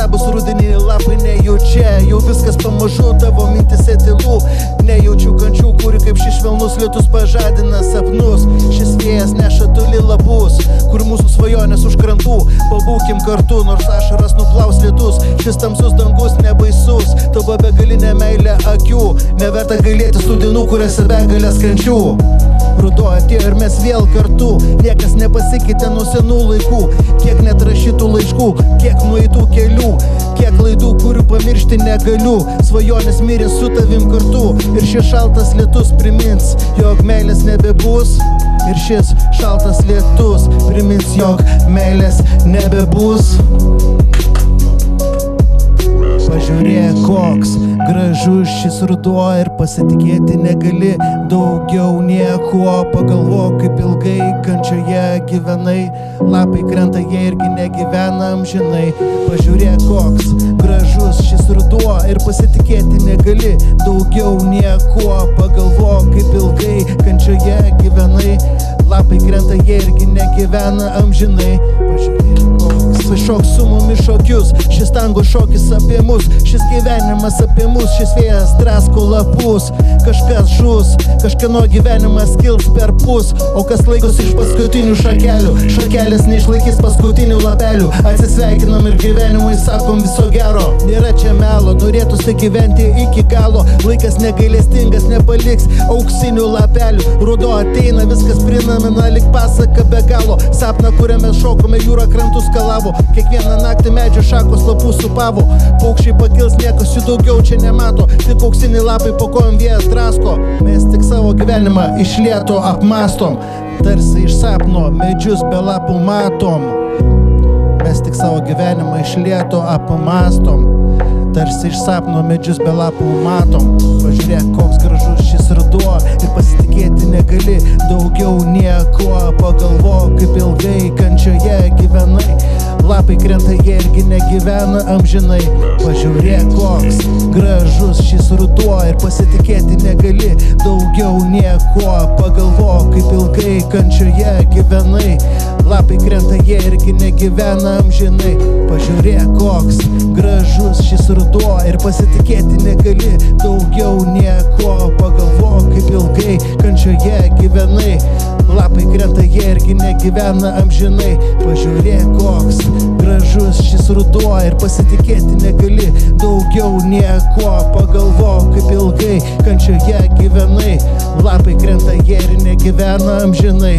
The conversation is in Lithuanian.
nuostabus rudeniniai lapai nejaučia. Jau viskas pamažu tavo mintise tylu. Nejaučiu kančių, kuri kaip šis švelnus lietus pažadina sapnus. Šis vėjas neša toli lapus, kur mūsų svajonės už krantų. Pabūkim kartu, nors ašaras nuplaus lietus. Šis tamsus dangus nebaisus, tavo begalinė meilė akių. Neverta gailėtis tų dienų, kuriuose begalės kančių. Ruduo atėjo ir mes vėl kartu. Niekas nepasikeitė nuo senų laikų. Kiek neatrašytų laiškų, kiek nueitų kelių, kiek klaidų, kurių pamiršti negaliu. Svajonės mirė su tavim kartu. Ir šis šaltas lietus primins, jog meilės nebebus. Ir šis šaltas lietus primins, jog meilės nebebus. Pažiūrėk, koks gražus šis ruduo ir pasitikėti negali daugiau nieko. Pagalvok, kaip ilgai kančioje gyvenai. Lapai krenta, jie irgi negyvena amžinai. Pažiūrėk, koks gražus šis ruduo ir pasitikėti negali daugiau nieko. Pagalvok, kaip ilgai kančioje gyvenai. Lapai krenta, jie irgi negyvena amžinai. Pažiūrėk, koks šok su mumis šokius. Šis tango šokis apie mus, šis gyvenimas apie mus. Šis vėjas drasko lapus. Kažkas žus, kažkieno gyvenimas kils per pus. O kas laikosi iš paskutinių šakelių, šakelės neišlaikys paskutinių lapelių. Atsisveikinam ir gyvenimui sakom viso gero. Nėra čia melo, norėtųsi gyventi iki galo. Laikas negailestingas, nepaliks auksinių lapelių. Ruduo ateina, viskas primena lyg pasaka be galo. Sapną, kuriame šokome, jūra krantus skalavo. Kiekvieną naktį medžio šakos lapų supavo. Paukščiai pakils, niekas jų daugiau čia nemato. Tik auksiniai lapai po kojom vėjas drasko. Mes tik savo gyvenimą iš lėto apmastom. Tarsi iš sapno medžius be lapų matom. Mes tik savo gyvenimą iš lėto apmastom. Tarsi iš sapno medžius be lapų matom. Pažiūrėk, koks gražus šis ruduo ir pasitikėti negali daugiau nieko. Pagalvok, kaip ilgai kančioje gyvenai. Lapai krenta, jie irgi negyvena amžinai. Pažiūrėk, koks gražus šis ruduo ir pasitikėti negali daugiau nieko. Pagalvok, kaip ilgai kančioje gyvenai. Lapai krenta, jie irgi negyvena amžinai. Pažiūrėk, koks gražus šis ruduo ir pasitikėti negali daugiau nieko. Pagalvok, kaip ilgai kančioje gyvenai. Lapai krenta, jie irgi negyvena amžinai. Pažiūrėk, koks gražus šis ruduo ir pasitikėti negali daugiau nieko. Pagalvok, kaip ilgai kančioje gyvenai. Lapai krenta, jie ir negyvena amžinai.